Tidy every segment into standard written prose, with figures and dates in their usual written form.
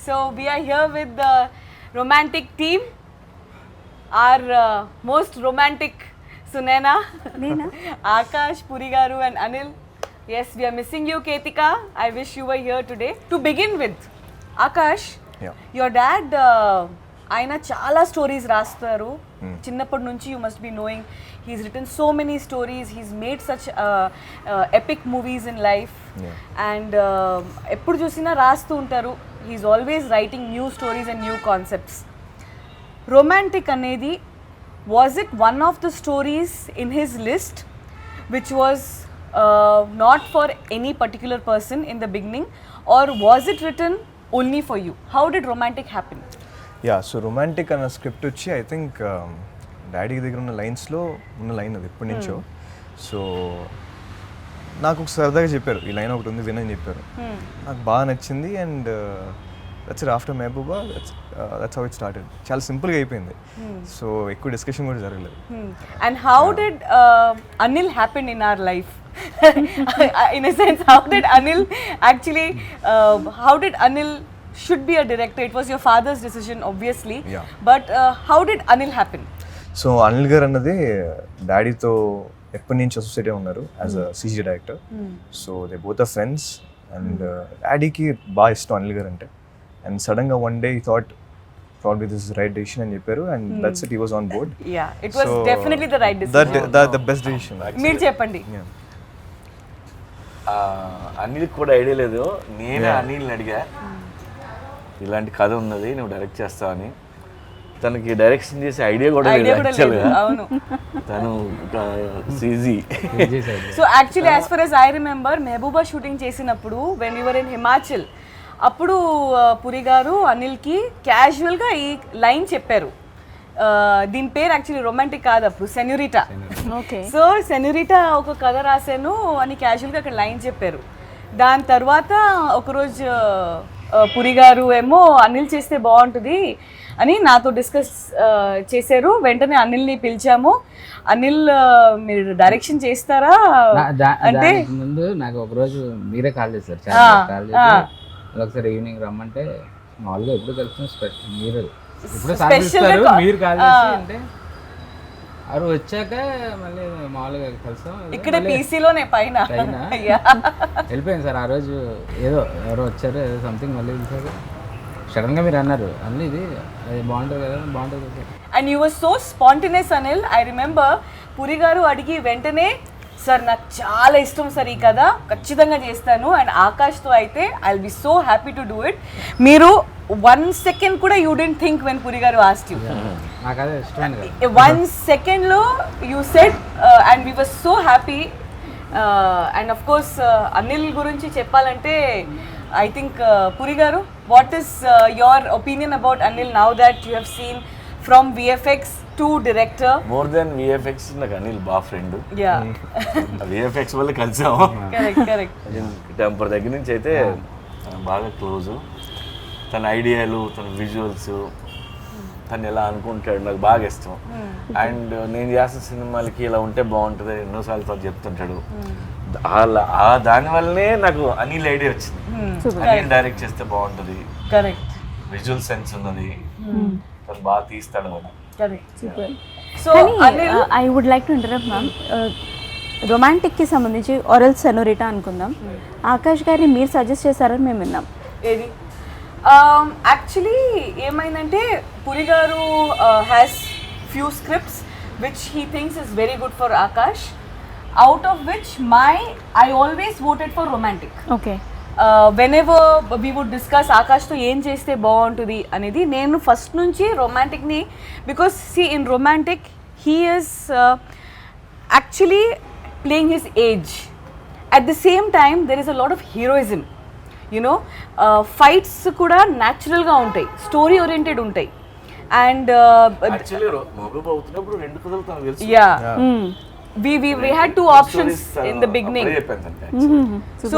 So we are here with the romantic team. Our most romantic Sunena, Neena. Akash, Puri Garu and Anil. Yes, we are missing you, Ketika. I wish you were here today. To begin with, Akash, Yeah. your dad, ఆయన చాలా stories రాస్తారు చిన్నప్పటి నుంచి you must be knowing he's written so many stories he's made such epic movies in life and ఎప్పుడు చూసినా రాస్తూ ఉంటారు he's always writing new stories and new concepts Romantic అనేది was it one of the stories in his list which was not for any particular person in the beginning or was it written only for you how did Romantic happen ya so Romantic అన్న script వచ్చి I think daddy దగ్గర ఉన్న లైన్స్లో ఉన్న line అది ఎప్పటి నుంచో so నాకు ఒక సరదాగా చెప్పారు ఈ లైన్ ఒకటి ఉంది వినని చెప్పారు నాకు బాగా నచ్చింది and that's after Mehbooba that's how it started చాలా సింపుల్గా అయిపోయింది సో ఎక్కువ డిస్కషన్ కూడా జరగలేదు and how did Anil happen in our life in a sense how did Anil actually how did Anil should be a director? It was your father's decision obviously, Yeah. but how did Anil happen? So Anil గారు అన్నది డాడీతో ఎప్పటి నుంచి associate ఉన్నారు as a CG director so they both are friends and డాడీకి బాగా ఇష్టం అనిల్ గారు అంటే అండ్ సడన్గా వన్ డే ఈ thought probably this is the right decision అని చెప్పారు and that's it, he was on board. Yeah, it was definitely the right decision. The best decision actually. మీరు చెప్పండి. అనిల్ కూడా ఐడియా లేదు, నేనే అనిల్ని అడిగా ఇలాంటి కథ ఉన్నది నువ్వు డైరెక్ట్ చేస్తావని. తనకి డైరెక్షన్ చేసే ఐడియా కూడా లేదు యాక్చువల్గా, తను CG. So actually as for as I remember Mehbooba shooting చేసినప్పుడు when we were in Himachal అప్పుడు పురి గారు అనిల్కి క్యాజువల్గా ఈ లైన్ చెప్పారు. దీని పేరు యాక్చువల్లీ రొమాంటిక్ కాదు అప్పుడు, సెన్యూరిటా. సో సెన్యూరిటా ఒక కథ రాశాను అని క్యాజువల్గా అక్కడ లైన్ చెప్పారు. దాని తర్వాత ఒకరోజు పురి గారు ఏమో అనిల్ చేస్తే బాగుంటుంది అని నాతో డిస్కస్ చేశారు. వెంటనే అనిల్ని పిలిచాము. అనిల్ మీరు డైరెక్షన్ చేస్తారా అంటే ముందు నాకు ఒకరోజు మీరే కాల్ చేశారు, చాలా కాల్ చేసి ఒకసారి ఈవినింగ్ రమ్మంటే మామూలుగా ఎప్పుడు కలుస్తాం మీరు ఇప్పుడు సాధిస్తారు మీరు కాల్ చేసి అంటే అవి వచ్చాక మళ్ళీ మామూలుగా కలుస్తాం ఇక్కడ పీసీలోనే పైన వెళ్ళిపోయింది సార్. ఆ రోజు ఏదో ఎవరో వచ్చారు ఏదో సంథింగ్ మళ్ళీ పిలిచారు, సడన్గా మీరు అన్నారు అన్నీ ఇది అది బాగుంటుంది కదా బాగుంటుంది sir. And you were so spontaneous Anil. I remember Puri garu అడిగి వెంటనే సార్ నాకు చాలా ఇష్టం సార్ ఈ కథ, ఖచ్చితంగా చేస్తాను. అండ్ ఆకాష్తో అయితే I will be so happy to do it. మీరు 1 second కూడా యూ డెంట్ థింక్ వెన్ పురి గారు ఆస్క్డ్ యూ. నాకు అదే ఇష్టం. 1 second you said and we were so happy. And of course Anil గురించి చెప్పాలంటే ఐ థింక్ పురి గారు, what is your opinion about Anil now that you have seen from VFX to director? More than VFX నాకు అనిల్ బా friend. VFX వల్ల కలిసాము. Temper దగ్గర నుంచి అయితే బాగా క్లోజు. తన ఐడియాలు, తన విజువల్స్, తను ఎలా అనుకుంటాడు నాకు బాగా ఇష్టం. అండ్ నేను చేసిన సినిమాలకి ఇలా ఉంటే బాగుంటుంది ఎన్నోసార్లు తను చెప్తుంటాడు. దానివల్లనే నాకు అనిల్ ఐడియా వచ్చింది, అనిల్ డైరెక్ట్ చేస్తే బాగుంటుంది, విజువల్ సెన్స్ ఉన్నది, తను బాగా తీస్తాడు అని. I would like to interrupt ma'am. రొమాంటిక్కి సంబంధించి ఆరల్ సెనోరిటా అనుకుందాం, ఆకాష్ గారిని మీరు సజెస్ట్ చేశారని మేము విన్నాం. ఏది యాక్చువల్లీ ఏమైందంటే Puri garu has few scripts which he thinks is very good for Akash, out of which I always voted for Romantic. Okay. Whenever we would discuss ఆకాష్తో ఏం చేస్తే బాగుంటుంది అనేది, నేను ఫస్ట్ నుంచి రొమాంటిక్ని, because see in Romantic he is actually playing his age. At the same time there is a lot of heroism, you know fights కూడా న్యాచురల్గా ఉంటాయి, స్టోరీ ఓరియంటెడ్ ఉంటాయి. And ya we had two options in the beginning. So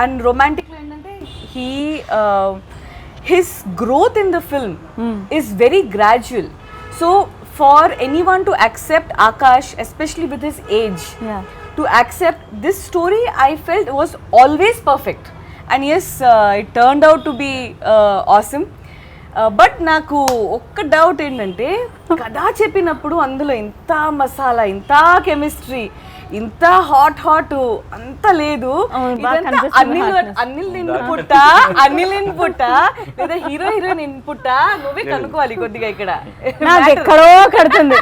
and romantic lo endante his growth in the film is very gradual. So for anyone to accept Akash, especially with his age, to accept this story, I felt was always perfect. And yes it turned out to be awesome. But నాకు ఒక్క doubt ఏంటంటే కథ చెప్పినప్పుడు అందులో ఇంత మసాలా, ఇంత chemistry, ఇంత hot అంత లేదు. అనిల్ ఇన్పుట్ లేదా హీరోయిన్ ఇన్పుట్ నువ్వే కనుక్కోవాలి కొద్దిగా ఇక్కడ. నాకు ఎక్కడో కడుతుంది.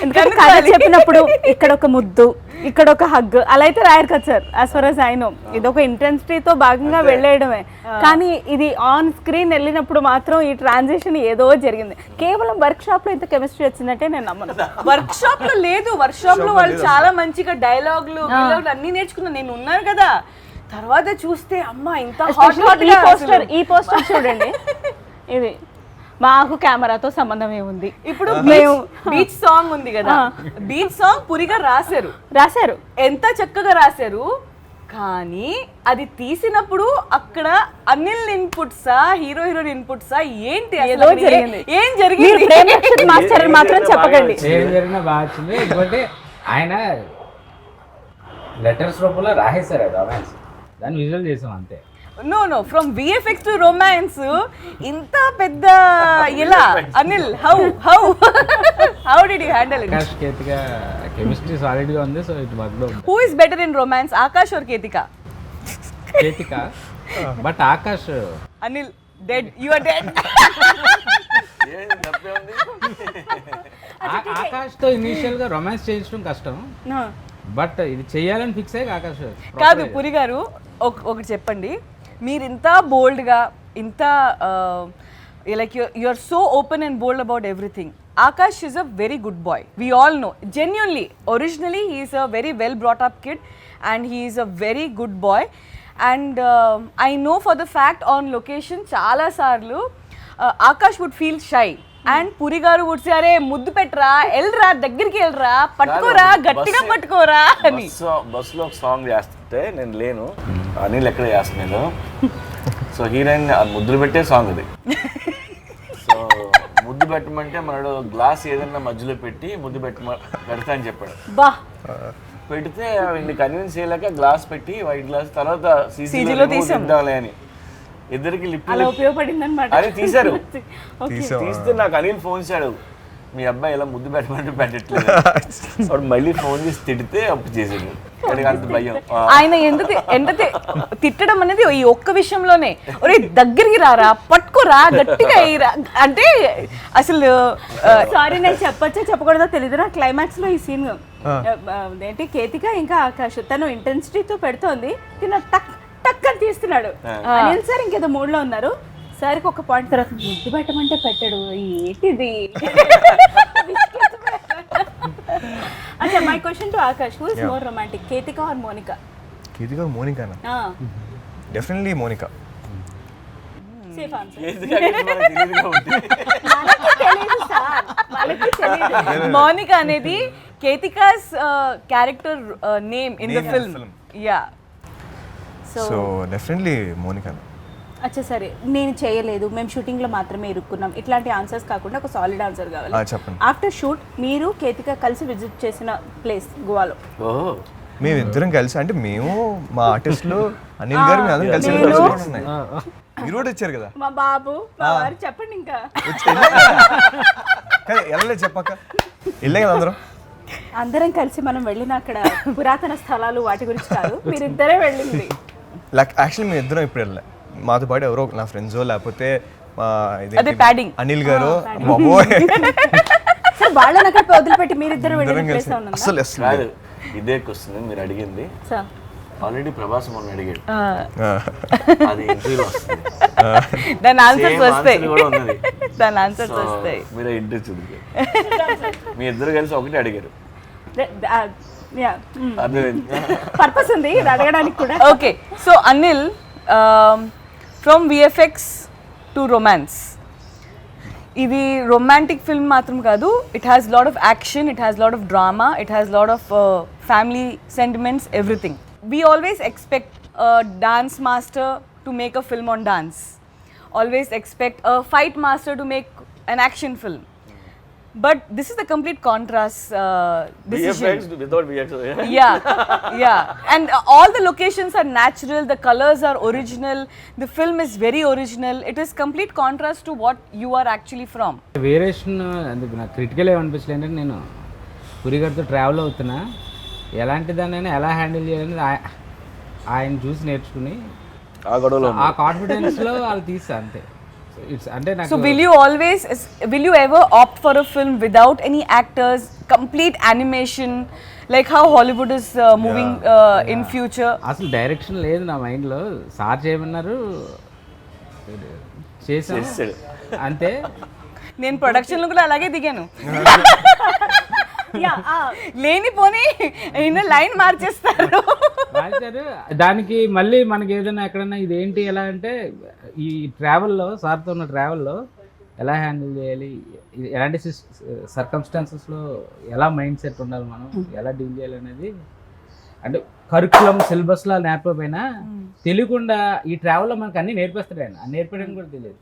ఎందుకంటే కథ చెప్పినప్పుడు ఇక్కడ ఒక ముద్దు, ఇక్కడ ఒక హగ్ అలా అయితే రాయరు కదా sir. As for as I know ఇది ఒక ఇంటెన్సిటీతో భాగంగా వెళ్ళేయడమే. కానీ ఇది ఆన్ స్క్రీన్ వెళ్ళినప్పుడు మాత్రం ఈ ట్రాన్సిషన్ ఏదో జరిగింది. కేవలం వర్క్ షాప్ లో ఇంత కెమిస్ట్రీ వచ్చిందంటే నేను నమ్మను. వర్క్ షాప్ లో లేదు, వర్క్ షాప్ లో వాళ్ళు చాలా మంచిగా డైలాగులు అన్ని నేర్చుకున్నాను, నేను ఉన్నాను కదా. తర్వాత చూస్తే అమ్మా ఇంత ఈ పోస్టర్ చూడండి. ఇది మాకు కెమెరాతో సంబంధం ఏముంది? ఇప్పుడు బీచ్ సాంగ్ ఉంది కదా, బీచ్ సాంగ్ పురిగా రాశారు, ఎంత చక్కగా రాశారు. కానీ అది తీసినప్పుడు అక్కడ అనిల్ ఇన్పుట్సా, హీరోయిన్ ఇన్పుట్సా, ఏంటి ఏదో జరిగింది. ఏం జరిగింది? మాస్టర్ మాత్రం చెప్పకండి. జరిగిన బాగా ఇంకోటి ఆయన లెటర్స్ రూపంలో రాసేసారు అది రొమాన్స్, దాన్ని విజువల్ చేసాం అంతే. No, from VFX to romance ఇంత పెద్ద ఎలా Anil how did you handle it? Akash Ketika chemistry solid గా ఉంది, so it work out. Who is better in romance, Akash or Ketika? Ketika, but Akash Anil dead, you are dead. Akash తో ఇనిషియల్ గా రొమాన్స్ చేయించడం కష్టం, బట్ ఇది చెయ్యాలని ఫిక్స్ అయ్యి ఆకాష్ కాదు. పురి గారు ఒకటి చెప్పండి, మీరు ఇంత బోల్డ్గా ఇంత like you are so open and bold about everything. Akash is a very good boy. We all know. Genuinely, originally, he is a very well brought up kid and he is a very good boy. And I know for the fact on location, chala sarlu, Akash would feel shy. And Puri garu would అరే ముద్దు పెట్టరా, వెళ్ళరా, దగ్గరికి వెళ్ళరా, పట్టుకోరా, గట్టిగా పట్టుకోరా అని. బస్సులో ఒక సాంగ్ చేస్తుంటే నేను లేను, అనిల్ ఎక్కడ చేస్తున్నాడు, సో హీరోయిన్ ముద్దులు పెట్టే సాంగ్ ఇది. సో ముద్దు పెట్టమంటే మనడు గ్లాస్ ఏదన్నా మధ్యలో పెట్టి ముద్దు పెడతా అని చెప్పాడు. బా పెడితే కన్విన్స్ చేయలేక గ్లాస్ పెట్టి వైట్ గ్లాస్ తర్వాత సీజీలో తీద్దాంలే అని ఇద్దరికి లిప్ అని తీశారు. తీస్తే నాకు అనిల్ ఫోన్ చేశాడు, మీ అబ్బాయి ఇలా ముద్దు పెట్టమంటే పెట్టట్లేదు. అప్పుడు మళ్ళీ ఫోన్ చేసి తిడితే అప్పుడు చేసాడు. అంత భయం. ఆయన ఎంత తిట్టడం అనేది ఈ ఒక్క విషయంలోనే, ఒరే దగ్గరికి రారా, పట్టుకోరా, గట్టిగా అయ్యిరా అంటే అసలు సారీ నేను చెప్పొచ్చో చెప్పకూడదో తెలియదు. నా క్లైమాక్స్ లో ఈ సీన్ ఏంటి, కేతిక ఇంకా ఆకాష్ తను ఇంటెన్సిటీతో పెడుతోంది, తిన టక్ టక్ అని తీస్తున్నాడు. అనిల్ సార్ ఇంకేదో మూడ్ లో ఉన్నారు. సార్కి ఒక పాయింట్ తర్వాత ముద్దు పెట్టమంటే పెట్టాడు, ఏంటిది? అచ్చా, my question to Akash, who is more romantic, Ketika or Monika? Ketika or మోనికానా? Definitely Monika. Safe answer. Monika అనేది Ketika's character name in the film. Ya, so definitely Monika. అచ్చా సరే, నేను చేయలేదు, మేము షూటింగ్ లో మాత్రమే ఇరుక్కున్నాం, ఇట్లాంటి ఆన్సర్స్ కాకుండా ఒక సాలిడ్ ఆన్సర్ కావాలి. చెప్పండి. ఆఫ్టర్ షూట్ మీరు కేతిక కలిసి విజిట్ చేసిన ప్లేస్ గోవాలో? మేము ఇద్దరం కలిసి, అంటే మేము మా ఆర్టిస్టులు అనిల్ గారు మేము అందరం కలిసి మీరు కూడా వచ్చారు కదా. మా బాబు మా వారు చెప్పండి ఇంకా. వెళ్ళలేదు చెప్పాక వెళ్ళే కదా అందరం కలిసి మనం వెళ్ళిన అక్కడ పురాతన స్థలాలు వాటి గురించి కాదు, మీరిద్దరే వెళ్ళింది. యాక్చువల్లీ మేము ఇద్దరం ఇప్పుడు వెళ్ళలే, మాతో పాటు ఎవరో నా ఫ్రెండ్స్ లేకపోతే అనిల్ గారు వాళ్ళని అక్కడ వదిలిపెట్టి మీరిద్దరు వెళ్ళిన అసలు కాదు. ఇదే క్వశ్చన్ మీరు అడిగింది ఆల్రెడీ ప్రభాస్ మొన్న అడిగాడు, అది ఇంటర్వ్యూలో వస్తుంది, దాని ఆన్సర్స్ వస్తాయి, కూడా ఉన్నది, దాని ఆన్సర్స్ వస్తాయి, మీరు ఇంటర్వ్యూ చూడండి. మీ ఇద్దరు కలిసి ఒకటి అడిగారు, పర్పస్ ఉంది అడగడానికి కూడా. Okay, so Anil, from VFX to romance, ఇది రొమాంటిక్ ఫిల్మ్ మాత్రం కాదు, it has lot of action, it has lot of drama, it has lot of family sentiments, everything. We always expect a dance master to make a film on dance, always expect a fight master to make an action film. But this is the complete contrast decision. VFX without VFX. Yeah. And all the locations are natural, the colors are original, the film is very original. It is complete contrast to what you are actually from. Variation అందుకు నాకు critical ఏమనిపించలేదు అంటే నేను పురి గారితో travel అవుతున్నా ఎలాంటి దాన్ని ఎలా handle చేయాలని ఆయన చూసి నేర్చుకుని ఆ గొడవలో ఆ కాన్ఫిడెన్స్లో వాళ్ళు తీసా అంతే. ఇట్స్ అంటే నాకు So will you ever opt for a film without any actors, complete animation, like how Hollywood is moving in future? అసలు డైరెక్షన్ లేదు నా మైండ్లో. సార్ చేయమన్నారు చేసాను చేసాడు. అంతే. నేను ప్రొడక్షన్ లో కూడా అలాగే దిగాను. లేనిపోని లైన్ మార్చేస్తారు. మార్చారు. దానికి మళ్ళీ మనకి ఏదైనా ఎక్కడన్నా ఇదేంటి ఎలా అంటే ఈ ట్రావెల్లో సార్తో ఉన్న ట్రావెల్లో ఎలా హ్యాండిల్ చేయాలి, ఎలాంటి సర్కమ్స్టాన్సెస్లో ఎలా మైండ్ సెట్ ఉండాలి, మనం ఎలా డీల్ చేయాలి అనేది అంటే కరికులం సిలబస్లో నేర్పకపోయినా తెలియకుండా ఈ ట్రావెల్లో మనకు అన్ని నేర్పిస్తాడు ఆయన. నేర్పడం కూడా తెలియదు.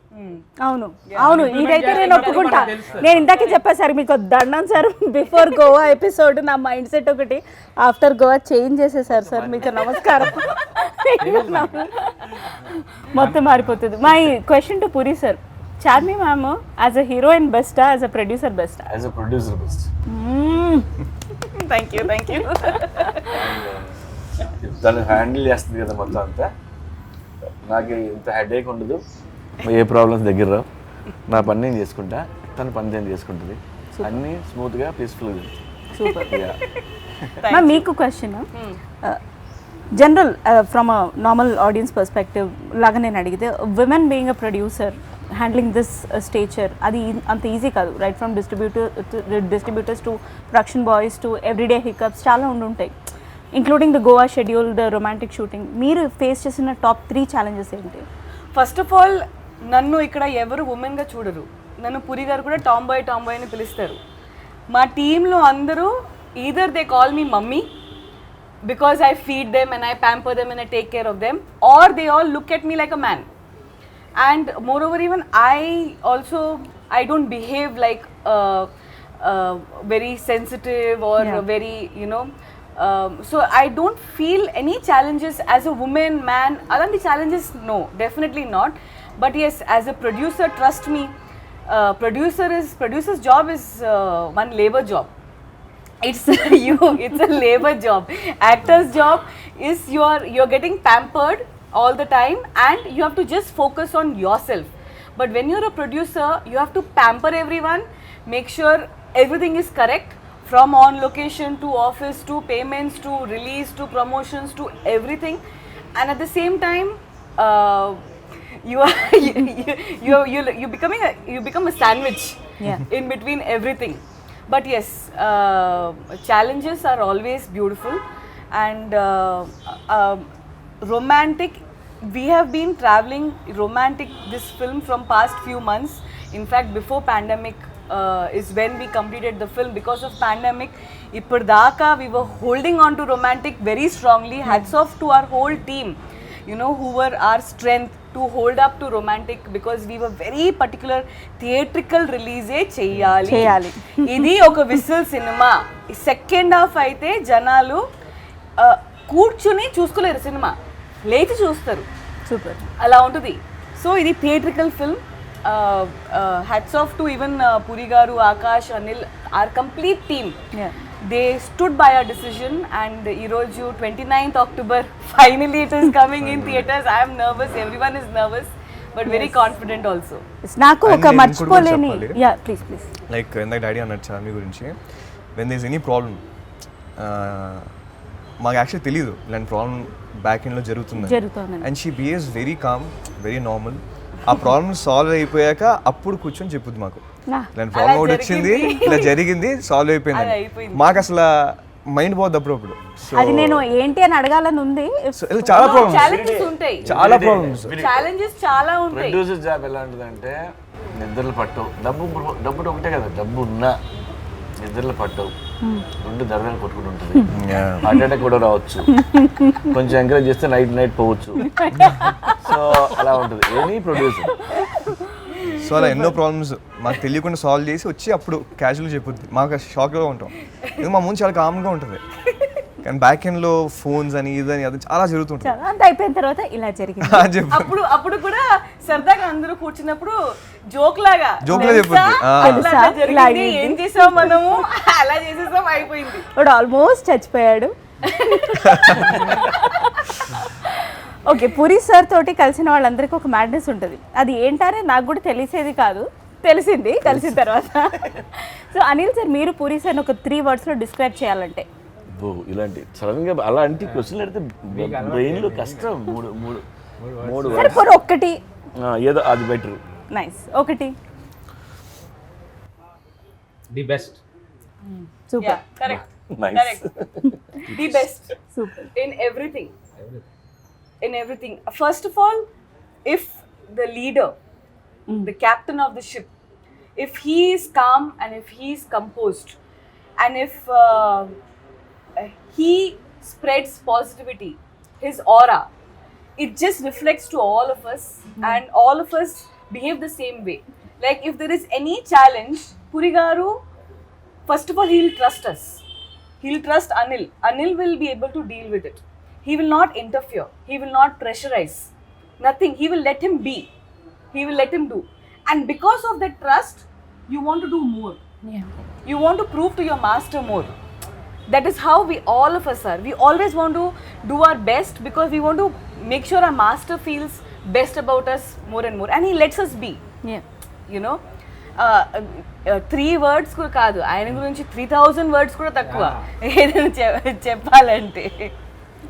అవును ఇదైతే నేను ఒప్పుకుంటా. నేను ఇందాకే చెప్పాను సార్ మీకు దండం సార్, బిఫోర్ గోవా ఎపిసోడ్ నా మైండ్ సెట్ ఒకటి, ఆఫ్టర్ గోవా చేంజ్ చేసేసారు సార్. మీకు నమస్కారం. మొత్తం మారిపోతుంది. My question to Puri sir, Charmi ma'am as a heroine బెస్టా, యాజ్ అ ప్రొడ్యూసర్ బెస్టా? As a producer best. Thank you. తను హ్యాండిల్ చేస్తుంది కదా మొత్తం అంతా. నాకు ఇంత హెడేక్ ఉండదు, ఏ ప్రాబ్లమ్స్ దగ్గర రావు. నా పని నేను చేసుకుంటా, తన పని నేను చేసుకుంటుంది. అన్నీ స్మూత్గా పీస్ఫుల్గా. సూపర్. మ్యామ్ మీకు question, general from a normal audience perspective లాగా నేను అడిగితే, women being a producer handling this stature అది అంత ఈజీ కాదు. Right from distributors to production boys to everyday hiccups చాలా ఉండుంటాయి, including the Goa schedule, the Romantic shooting. మీరు ఫేస్ చేసిన టాప్ 3 ఛాలెంజెస్ ఏంటి? ఫస్ట్ ఆఫ్ ఆల్ నన్ను ఇక్కడ ఎవరు ఉమెన్గా చూడరు. నన్ను పురి గారు కూడా టామ్ బాయ్ అని పిలుస్తారు. మా టీంలో అందరూ either they call me mummy because I feed them and I pamper them and I take care of them, or they all look at me like a man. And moreover, even I don't behave like very sensitive or very, so I don't feel any challenges as a woman, man. Alanti challenges, no, definitely not. But yes, as a producer, trust me, producer's job is one labor job. It's it's a labor job. Actor's job is you're getting pampered all the time and you have to just focus on yourself. But when you're a producer, you have to pamper everyone, make sure everything is correct, from on location to office to payments to release to promotions to everything. And at the same time, you become a sandwich in between everything. But yes, challenges are always beautiful. And romantic, we have been traveling romantic this film from past few months. In fact, before pandemic is when we completed the film. Because of pandemic, ippurdaka we were holding on to romantic very strongly. Hats off to our whole team, who were our strength to hold up to romantic, because we were very particular. Theatrical release cheyali. Idi oka whistle cinema. Second half aithe janalu కూర్చుని చూసుకోలేరు, cinema లేచి చూస్తారు. Super, అలా ఉంటుంది. So ఇది theatrical film. Hats off to even Puri garu, Akash, Anil, or complete team. They stood by our decision. And ఈరోజు 29th October finally it is coming in theatres. I'm nervous, everyone is nervous, but very confident also. నాకు ఒక మర్చిపోలేని, please like ఇందాక daddy అన్నట్టు చార్మి గురించి, when there is any problem, మాకు actually తెలియదు ఇలాంటి ప్రాబ్లం బ్యాక్ ఎండ్లో జరుగుతుంది. And she behaves very calm, very normal. ఆ ప్రాబ్లమ్ సాల్వ్ అయిపోయాక అప్పుడు కూర్చొని చెప్పుద్ది మాకు, ఇలాంటి ప్రాబ్లం ఒకటి వచ్చింది, ఇలా జరిగింది, సాల్వ్ అయిపోయింది. మాకు అసలు మైండ్ పోద్ది అప్పుడప్పుడు. అది నేను ఏంటి అని అడగాలని ఉంది. చాలా ప్రాబ్లమ్స్ ఉంటాయి, చాలా ప్రాబ్లమ్స్, ఛాలెంజెస్ చాలా ఉంటాయి. ప్రొడ్యూసర్ జాబ్ ఎలా ఉంటుందంటే నిద్రలు పట్టవు. డబ్బు ఒకటే కదా, డబ్బు ఉన్నా నిద్రలు పట్టవు, రెండు దర్దాలు కొట్టుకుంటూ ఉంటుంది. హార్ట్ అటాక్ కూడా రావచ్చు, కొంచెం ఎంకరేజ్ చేస్తే నైట్ పోవచ్చు. సో అలా ఉంటుంది ఎనీ ప్రొడ్యూసర్. సో అలా ఎన్నో ప్రాబ్లమ్స్ మాకు తెలియకుండా సాల్వ్ చేసి వచ్చి అప్పుడు క్యాజువల్గా చెప్పుద్ది. మాకు షాక్గా ఉంటాం, ఎందుకంటే మా ముందు చాలా కామ్గా ఉంటుంది, కానీ బ్యాక్ ఎండ్లో ఫోన్స్ అని ఇదని అది చాలా జరుగుతుంటుంది. చాలా అంత అయిపోయిన తర్వాత ఇలా జరిగింది. అని చెప్పి అప్పుడు కూడా సరదాగా అందరూ కూర్చున్నప్పుడు జోక్ లాగా జోక్లా తెలుసా? చెప్పుద్ది. అట్లా అట్లా జరిగింది, ఏం చేసాం మనము, అలా చేసేసాం, అయిపోయింది. వాడు ఆల్మోస్ట్ చచ్చిపోయాడు. ఓకే, పూరి సార్ తోటి కలిసిన వాళ్ళందరికీ ఒక మ్యాడ్నెస్ ఉంటుంది. అది ఏంటనే నాకు కూడా తెలిసేది కాదు, తెలిసింది కలిసిన తర్వాత. సో అనిల్ సార్, మీరు పూరి సార్ని ఒక 3 wordsలో డిస్క్రైబ్ చేయాలంటే? ఇలాంటి సడన్ గా అలాంటి క్వశ్చన్ అడితే బ్రెయిన్ లో కష్టం. మూడు సరే పోనీ ఒక్కటి. ఏదో అది బెటర్. నైస్, ఒకటి. The best. Super. Correct, nice. The best super. In everything. In everything. First of all, if the leader, the captain of the ship, if he is calm and if he is composed, and if he spreads positivity, his aura, it just reflects to all of us, and all of us behave the same way. Like if there is any challenge, Puri garu, first of all, he'll trust us. He'll trust Anil. Anil will be able to deal with it. He will not interfere. He will not pressurize. Nothing. He will let him be. He will let him do. And because of that trust, you want to do more. Yeah. You want to prove to your master more. That is how we all of us are. We always want to do our best because we want to make sure our master feels best about us more and more. And he lets us be. Yeah. You know? 3 words కూడా కాదు, ఆయన గురించి 3000 words కూడా తక్కువ ఏదైనా చెప్పాలంటే.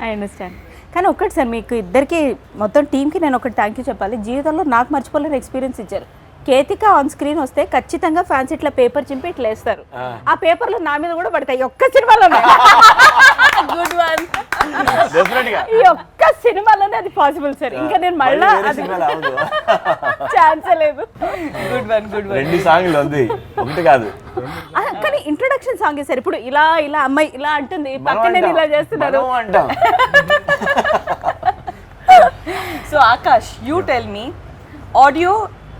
I understand. కానీ ఒక్కటి సార్, మీకు ఇద్దరికి మొత్తం టీంకి నేను ఒకటి థ్యాంక్ యూ చెప్పాలి. జీవితంలో నాకు మర్చిపోలేని ఎక్స్పీరియన్స్ ఇచ్చారు. కేతిక ఆన్ స్క్రీన్ వస్తే ఖచ్చితంగా ఫ్యాన్స్ ఇట్లా పేపర్ చింపి ఇట్లా వేస్తారు. ఆ పేపర్లు నా మీద కూడా పడతాయి. ఒక్క సినిమాలోనే గుడ్ వన్. ఈ ఒక్క సినిమాలోనే అది పాసిబుల్ సార్. ఇంకా నేను మళ్ళా ఛాన్స్ లేదు. Good one, good one. 2 సాంగ్లు ఉంది, ఒకటి కాదు. కానీ ఇంట్రొడక్షన్ సాంగ్ సార్. ఇప్పుడు ఇలా ఇలా అమ్మాయి ఇలా అంటుంది, పక్కన నేను ఇలా చేస్తున్నాను. So Akash, you tell me, audio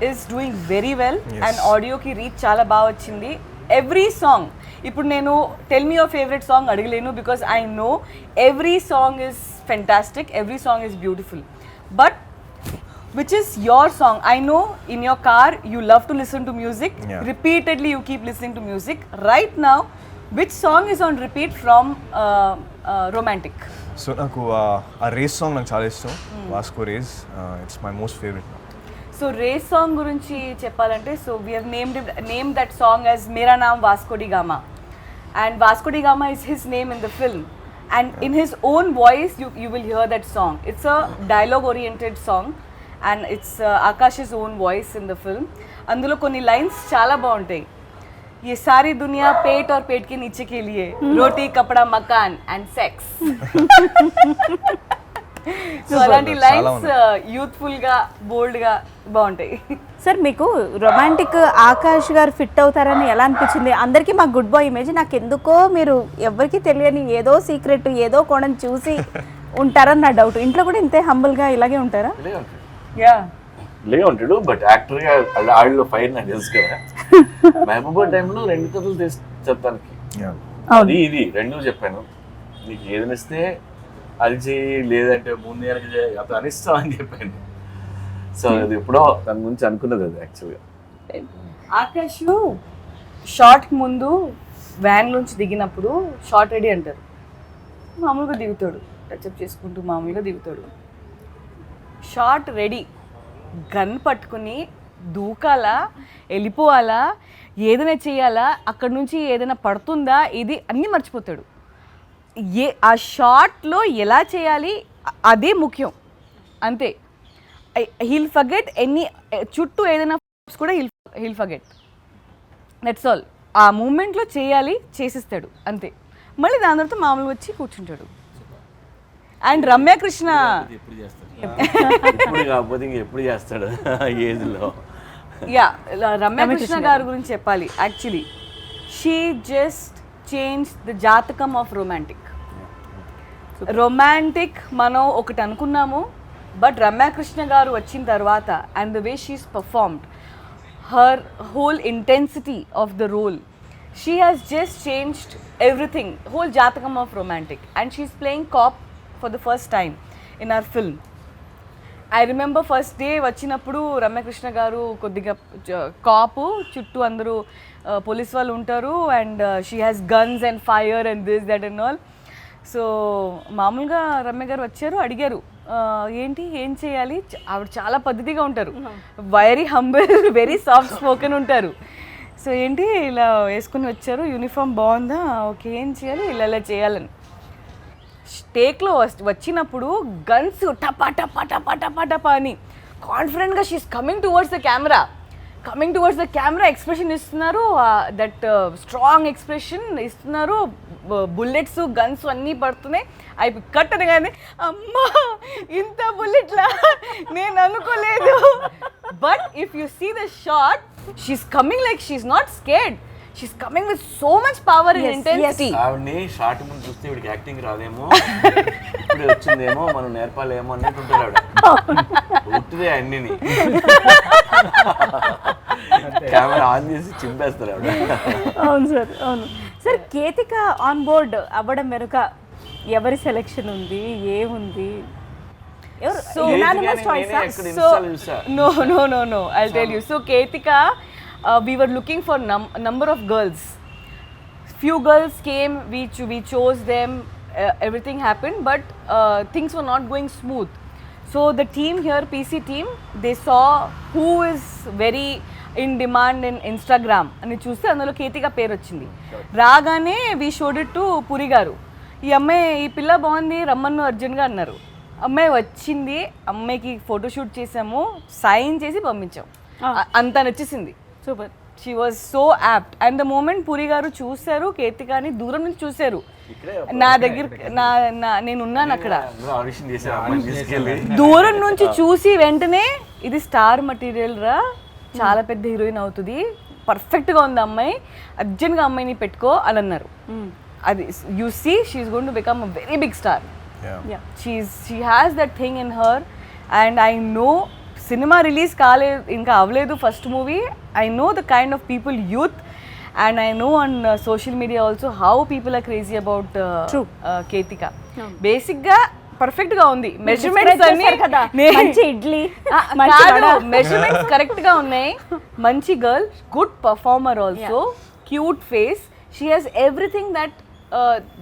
is doing very well. Yes. And audio ki reach చాలా బాగా వచ్చింది. Every song, ఇప్పుడు నేను tell me your favorite song అడగలేను because I know every song is fantastic, every song is beautiful. But which is your song? I know in your car you love to listen to music. Yeah. Repeatedly you keep listening to music. Right now, which song is on repeat from Romantic? So నాకు ఆ race song నాకు చాలా ఇష్టం, Vasco race. It's my most favourite. So race song గురించి చెప్పాలంటే, so we have name that song as మేరా నామ్ Vasco da Gama, and Vasco da Gama is his name in the film, and in his own voice you will hear that song. It's a dialogue oriented song and it's Akash own voice in the film. అందులో కొన్ని lines చాలా బాగుంటాయి. ये सारी दुनिया पेट और पेट के नीचे के लिए, रोटी कपड़ा मकान एंड सेक्स. సో అలాంటి లైన్స్ యూత్ఫుల్ గా బోల్డ్ గా బాగుంటాయి. సార్, మీకు రొమాంటిక్ ఆకాష్ గారు ఫిట్ అవుతారని ఎలా అనిపించింది? అందరికీ మా గుడ్ బాయ్ ఇమేజ్, నాకు ఎందుకో మీరు ఎవరికి తెలియని ఏదో సీక్రెట్ ఏదో కోణం చూసి ఉంటారని నా డౌట్. ఇంట్లో కూడా ఇంతే హంబుల్ గా ఇలాగే ఉంటారా? యా, ఇలాగే ఉంటాడు. బట్ యాక్టర్ గా ఆడిలో ఫైర్ నాకు తెలుసు కదా. మహబూబా టైంలో 2 కథలు చెప్తానికి, అది ఇది 2 చెప్పాను. నీకు ఏదైనా ఇస్తే అది చేయి, లేదంటే ముందు అతను అనిస్తాం అని చెప్పాను. సో అది ఎప్పుడో దాని గురించి అనుకున్నది అది యాక్చువల్గా. ఆకాష్ షార్ట్ ముందు వ్యాన్ నుంచి దిగినప్పుడు షార్ట్ రెడీ అంటారు. మామూలుగా దిగుతాడు, టచ్అప్ చేసుకుంటూ మామూలుగా దిగుతాడు. షార్ట్ రెడీ, గన్ పట్టుకుని దూకాలా, వెళ్ళిపోవాలా, ఏదైనా చేయాలా, అక్కడ నుంచి ఏదైనా పడుతుందా, ఇది అన్నీ మర్చిపోతాడు. ఆ షార్ట్లో ఎలా చేయాలి అదే ముఖ్యం, అంతే. హీల్ ఫర్గెట్ ఎనీ, చుట్టూ ఏదైనా కూడా హీల్ ఫర్గెట్, దట్స్ ఆల్. ఆ మూమెంట్లో చేయాలి, చేసిస్తాడు అంతే. మళ్ళీ దాని తర్వాత మామూలుగా వచ్చి కూర్చుంటాడు. అండ్ రమ్యకృష్ణ ఇప్పుడు కాకపోతే ఇంక ఎప్పుడు చేస్తాడు ఏజ్లో. యా, రమ్యకృష్ణ గారి గురించి చెప్పాలి. Actually she just change the జాతకం ఆఫ్ రొమాంటిక్. రొమాంటిక్ మనం ఒకటి అనుకున్నాము, బట్ రమ్యకృష్ణ గారు వచ్చిన తర్వాత and the way she's performed, her whole intensity of the role. She has just changed everything, whole jatakam of romantic, and she's playing cop for the first time in our film. I remember first day వచ్చినప్పుడు రమ్యకృష్ణ గారు కొద్దిగా కాపు చుట్టూ అందరూ police వాళ్ళు ఉంటారు and she has guns and fire and this that and all. So మామూలుగా రమ్య గారు వచ్చారు, అడిగారు ఏంటి ఏం చేయాలి. ఆవిడ చాలా పద్ధతిగా ఉంటారు, very humble, very soft spoken ఉంటారు. సో ఏంటి ఇలా వేసుకుని వచ్చారు, యూనిఫామ్ బాగుందా, ఓకే ఏం చేయాలి, ఇలా ఇలా చేయాలని. టేక్లో వచ్చినప్పుడు గన్స్ టపా టపా టపా టపా టపా అని కాన్ఫిడెంట్గా she's coming towards the camera expression ఇస్తున్నారు, దట్ స్ట్రాంగ్ ఎక్స్ప్రెషన్ ఇస్తున్నారు, బుల్లెట్స్ గన్స్ అన్నీ పడుతున్నాయి. అవి కట్ అనగానే అమ్మా ఇంత బుల్లెట్లా నేను అనుకోలేదు. But if you see the shot she's coming like she's not scared, she's coming with so much power and intensity. ఆవిడ్ని షార్ట్ ముందు చూస్తే వీడికి యాక్టింగ్ రాదేమో, ఇప్పుడు వచ్చిందేమో, మనం నేర్పాలేమో అన్నట్టు ఉంటాడు ఆవిడ. ఉట్టిదే అన్నిని కెమెరా ఆన్ చేసి చింపేస్తారు ఆవిడ. అవును సార్, అవును సార్. కేతిక ఆన్ బోర్డ్ అవ్వడం వెనుక ఎవరి సెలెక్షన్ ఉంది, ఏముంది? So no, I'll tell you. So Ketika, we were looking for number of girls. Few girls came, we chose them, everything happened, but things were not going smooth. So the team here, PC team, they saw who is very in demand in Instagram అని చూస్తే అందులో కేతిక పేరు వచ్చింది. రాగానే we showed it to పురి గారు. ఈ అమ్మాయి, ఈ పిల్ల బాగుంది, రమ్మన్ను అర్జున్గా అన్నారు. అమ్మాయి వచ్చింది, అమ్మాయికి ఫోటోషూట్ చేసాము, సైన్ చేసి పంపించాం. అంత నచ్చేసింది. Super. She was so apt. And the moment Puri garu చూశారు కేతికాని, దూరం నుంచి చూశారు, నా దగ్గర నేను ఉన్నాను అక్కడ, ఆడిషన్ చేశారు అమ్మాయిని తీసుకెళ్ళి. దూరం నుంచి చూసి వెంటనే ఇది స్టార్ మెటీరియల్ రా, చాలా పెద్ద హీరోయిన్ అవుతుంది, పర్ఫెక్ట్గా ఉంది అమ్మాయి, అర్జెంట్గా అమ్మాయిని పెట్టుకో అని అన్నారు. అది you see she's going to become a very big star. She has that thing in her. And I know సినిమా రిలీజ్ కాలేదు, ఇంకా అవ్వలేదు first movie. I know the kind of people, youth, and I know on social media also how people are crazy about Ketika. Basic ga perfect ga undi, measurements anni kada, manchi idli, kaadu measurements correct ga unnai, manchi girl, good performer also, cute face, she has everything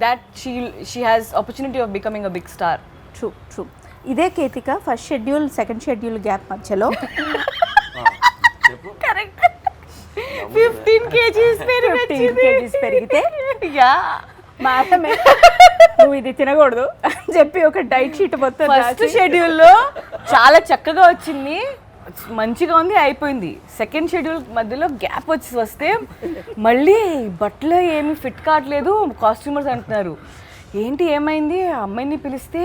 that she has opportunity of becoming a big star. True. ఇదే Ketika first schedule second schedule gap మధ్యలో correct 15 kgs పెరిగితే yeah మాటమే నువ్వు ఇది తినకూడదు అని చెప్పి ఒక diet sheet మొత్తం ఫస్ట్ షెడ్యూల్లో చాలా చక్కగా వచ్చింది, మంచిగా ఉంది, అయిపోయింది. సెకండ్ షెడ్యూల్ మధ్యలో గ్యాప్ వస్తే మళ్ళీ బట్టలు ఏమి ఫిట్ కావట్లేదు, కాస్ట్యూమర్స్ అంటున్నారు ఏంటి ఏమైంది, అమ్మాయిని పిలిస్తే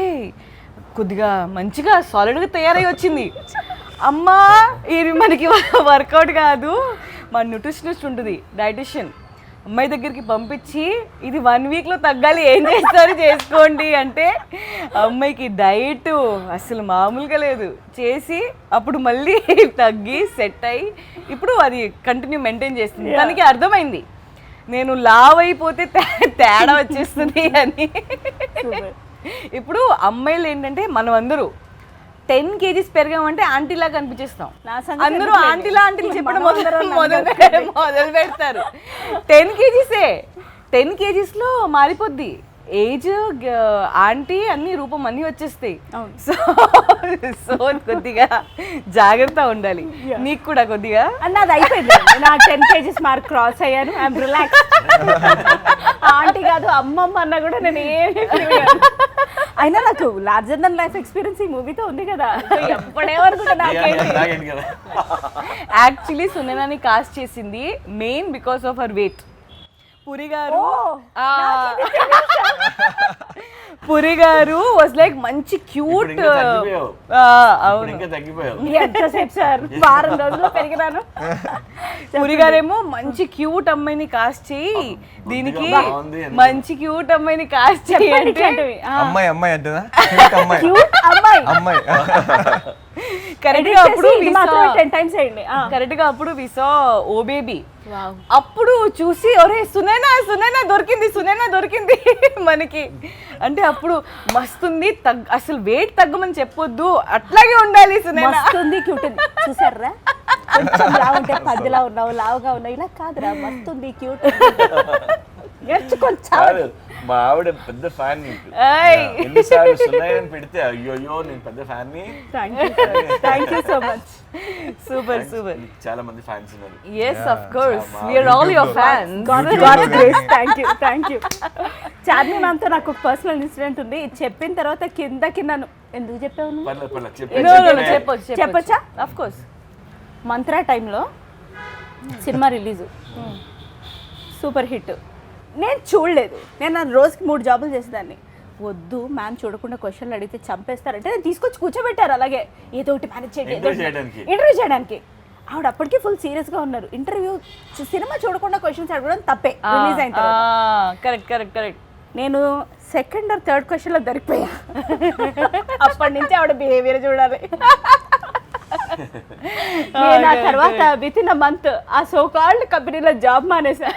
కొద్దిగా మంచిగా సాలిడ్గా తయారై వచ్చింది. అమ్మా ఇది మనకి వర్కౌట్ కాదు, మా న్యూట్రిషనిస్ట్ ఉంటుంది, డైటిషియన్, అమ్మాయి దగ్గరికి పంపించి ఇది 1 వీక్లో తగ్గాలి, ఏం చేస్తారు చేసుకోండి అంటే అమ్మాయికి డైట్ అసలు మామూలుగా లేదు చేసి అప్పుడు మళ్ళీ తగ్గి సెట్ అయ్యి ఇప్పుడు అది కంటిన్యూ మెయింటైన్ చేస్తుంది. తనకి అర్థమైంది నేను లావ్ అయిపోతే తేడా వచ్చేస్తుంది అని. ఇప్పుడు అమ్మాయిలు ఏంటంటే మనం అందరూ 10 kgs పెరిగామంటే ఆంటీలా కనిపించేస్తాం, అందరూ ఆంటీలా చెప్పడం మొదలు పెడతారు. 10 kgsలో మారిపోద్ది ఏజ్, ఆంటీ అన్ని రూపం అన్నీ వచ్చేస్తాయి. సో కొద్దిగా జాగ్రత్త ఉండాలి, నీకు కూడా కొద్దిగా. నాది అయిపోయింది, నా 10 kgs మార్క్ క్రాస్ అయ్యాను, ఐఎమ్ రిలాక్స్. ఆంటీ కాదు అమ్మమ్మ అన్న కూడా నేను ఏమి అయినా నాకు లార్జర్ దెన్ లైఫ్ ఎక్స్పీరియన్స్ ఈ మూవీతో ఉంది కదా, ఎప్పుడేమనుకుంటా నాకేంటి. యాక్చువల్లీ సునైనాని కాస్ట్ చేసింది main because of her weight. Puri garu was like మంచి క్యూట్, ఎంతసేపు సార్ వారం రోజుల్లో పెరిగినాను. పురి గారేమో మంచి క్యూట్ అమ్మాయిని కాస్ట్ చేయి, దీనికి మంచి క్యూట్ అమ్మాయిని కాస్ట్ చేయి అంటే అమ్మాయి అంటేనా క్యూట్ అమ్మాయి అమ్మాయి కరెక్ట్ గా అప్పుడు ఇది మాత్రం 10 times వేయండి. కరెక్ట్ గా అప్పుడు వి సా ఓ బేబీ. అప్పుడు చూసి ఒరే సునైనా సునైనా దొరికింది మనకి. అంటే అప్పుడు మస్తుంది, అసలు వెయిట్ తగ్గమని చెప్పొద్దు, అట్లాగే ఉండాలి సునైనా. మస్తుంది క్యూట్ చూసారా, కొంచెం లావు ఉంటే పదిలా ఉన్నావు, లావుగా ఉన్నావు, ఇలా కాదురా మస్తుంది క్యూట్. కాదు, మా ఆవిడ పెద్ద ఫ్యాన్ నీకు. ఎన్నిసార్లు సున్నాయని పెడితే అయ్యో నేను పెద్ద ఫ్యాన్ ని. Thank you so much. Super. చాలా మంది ఫ్యాన్స్ ఉన్నారు. Yes, of course. We are all your fans. God's grace. Thank you. Charmi ma'am తో నాకు ఒక పర్సనల్ ఇన్సిడెంట్ ఉంది. ఇది చెప్పిన తర్వాత కిందను ఎందుకు చెప్పావు నువ్వు? పర్లేదు చెప్పొచ్చా? Of course. మంత్రా టైంలో సినిమా రిలీజ్, సూపర్ హిట్. నేను చూడలేదు. నేను రోజుకి 3 జాబులు చేసేదాన్ని. వద్దు మ్యామ్ చూడకుండా క్వశ్చన్లు అడిగితే చంపేస్తారంటే నేను తీసుకొచ్చి కూర్చోబెట్టారు అలాగే, ఏదో ఒకటి మేనేజ్ ఇంటర్వ్యూ చేయడానికి. ఆవిడ అప్పటికి ఫుల్ సీరియస్గా ఉన్నారు. ఇంటర్వ్యూ సినిమా చూడకుండా క్వశ్చన్స్ అడగడం తప్పే రిలీజ్ అయిన తర్వాత. కరెక్ట్. నేను సెకండ్ ఆర్ థర్డ్ క్వశ్చన్లో దొరికిపోయా. అప్పటి నుంచి ఆవిడ బిహేవియర్ చూడాలి. నేను ఆ తర్వాత విత్ ఇన్ అ మంత్ ఆ సో కాల్డ్ కంపెనీలో జాబ్ మానేసా.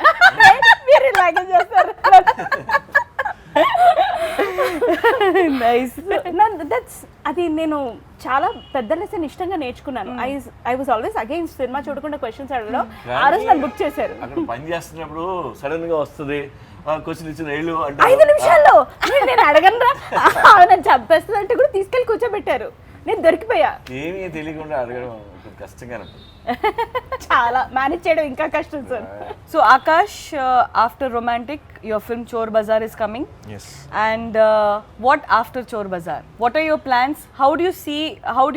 మీరు ఇలాగే చేస్తారు. అది నేను చాలా పెద్ద లెసన్ ఇష్టంగా నేర్చుకున్నాను. I was always against cinema చూడకుండా క్వశ్చన్స్ అడగడం. ఆ రోజు నన్ను బుక్ చేశారు. అక్కడ పని చేస్తున్నప్పుడు సడన్ గా వస్తుంది క్వశ్చన్ ఇచ్చిన 5 నిమిషాల్లో నేను అడగనరా నన్ను చంపేస్తుంది అంటే కూడా తీసుకెళ్ళి కూర్చోబెట్టారు. నేను దొరికిపోయా. ఏమీ తెలియకుండా అడగడం కష్టంగా చాలా మేనేజ్ చేయడం ఇంకా కష్టం sir. So Akash, after Romantic, your film Chor Bazaar is coming. Yes. And what after Chor Bazaar? What are your plans? How do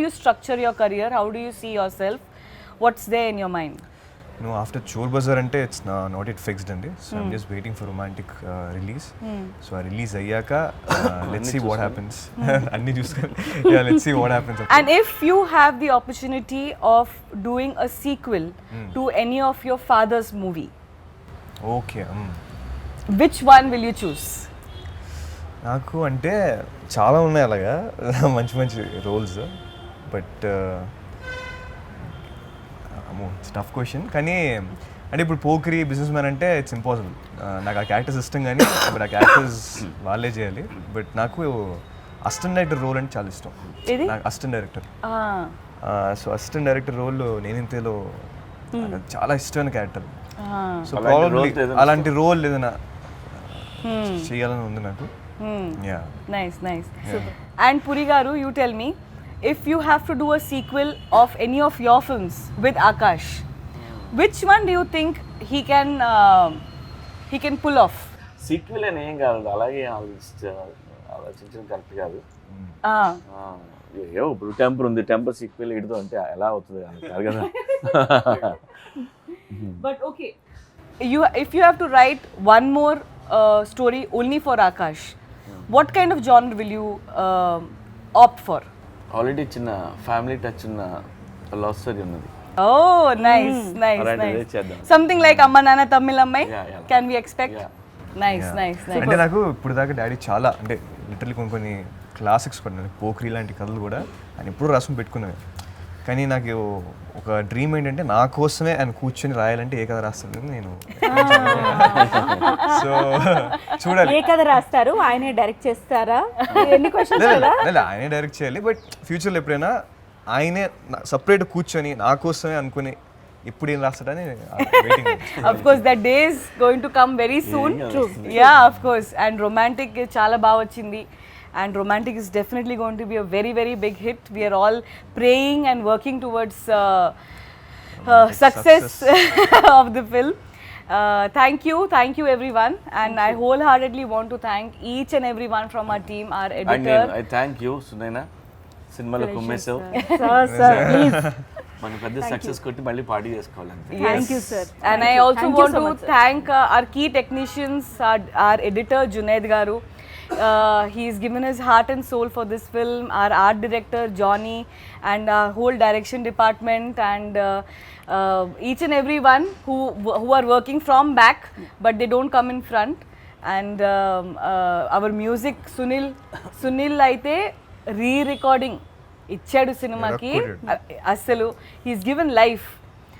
you structure your career? How do you see yourself? What's there in your mind? No, after Chor Bazaar ante it's not yet fixed andi. So I'm just waiting for Romantic release. So I release ayyaka let's see what happens. Anni chuskoni. Yeah, let's see what happens. And if you have the opportunity of doing a sequel to any of your father's movie, Okay. which one will you choose? నాకు అంటే చాలా ఉన్నాయి అలాగా మంచి roles. But tough question. కానీ అంటే ఇప్పుడు Pokiri business man అంటే ఇట్స్ ఇంపాసిబుల్. నాకు ఆ క్యారెక్టర్స్ ఇష్టం కానీ బట్ ఆ క్యారెక్టర్స్ వాళ్ళే చేయాలి. బట్ నాకు అసిస్టెంట్ డైరెక్టర్ రోల్ అంటే చాలా ఇష్టం. నాకు assistant director. So assistant director role నేనింతేలో చాలా ఇష్టమైన క్యారెక్టర్. సో ప్రాబబ్లీ అలాంటి రోల్ ఏదైనా చేయాలని ఉంది నాకు. Nice. And Puri Garu, you tell me, if you have to do a sequel of any of your films with Akash, which one do you think he can pull off? Sequel అని ఏం కాదు, అలాగే ఆలోచించడం correct కాదు. ఏవో ఇప్పుడు temper ఉంది, temper sequel ఇడుతో అంటే ఎలా అవుతుంది కాదు కదా. But okay, if you have to write one more story only for Akash, what kind of genre will you opt for? Already చిన్న ఫ్యామిలీ టచ్ ఉన్న లవ్ స్టోరీ ఉన్నది. Oh, nice. అలాంటిదే చేద్దాం. Something like Amma Nana Tamil Ammai? Yeah. Can we expect? Yeah. Nice. అంటే నాకు ఇప్పుడు దాకా daddy చాలా అంటే లిటరలీ కొన్ని క్లాసిక్స్ కూడా పోక్రీ లాంటి కథలు కూడా ఆయన ఎప్పుడు రాసుకుని పెట్టుకునేవి. కానీ నాకు ఒక డ్రీమ్ ఏంటంటే నా కోసమే ఆయన కూర్చొని రాయాలంటే ఏ కథ రాస్తాను నేను. సో చూడాలి ఏ కథ రాస్తారు, ఆయనే డైరెక్ట్ చేస్తారా? ఎన్ని క్వశ్చన్స్ కదా. ఆయనే డైరెక్ట్ చేయాలి. బట్ ఫ్యూచర్లో ఎప్పుడైనా ఆయనే సపరేట్ కూర్చొని నా కోసమే అనుకుని ఇప్పుడు ఏం రాస్తాడని waiting. Of course, that day is going to come very soon. True. Yeah, of course. And Romantic చాలా బాగా వచ్చింది. And Romantic is definitely going to be a very, very big hit. We are all praying and working towards success of the film. Thank you everyone. And I wholeheartedly want to thank each and everyone from our team, our editor. I thank you Sunaina, సినిమాలో కుమ్మేసావు. Sir please. మనం పెద్ద success కొట్టి మళ్ళీ party చేసుకోవాలంటే. Thank you sir. And I also want to thank our key technicians, our editor Junaid Garu. He's given his heart and soul for this film. Our art director Johnny, and our whole direction department, and each and everyone who are working from back but they don't come in front. And our music Sunil aithe re-recording ఇచ్చాడు సినిమాకి అసలు he's given life.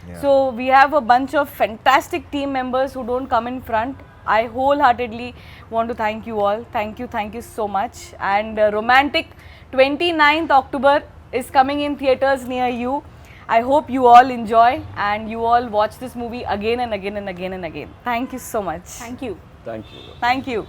Yeah. So we have a bunch of fantastic team members who don't come in front. I wholeheartedly want to thank you all. Thank you so much. And Romantic 29th October is coming in theaters near you. I hope you all enjoy and you all watch this movie again and again and again and again. Thank you so much. Thank you. Thank you. Thank you.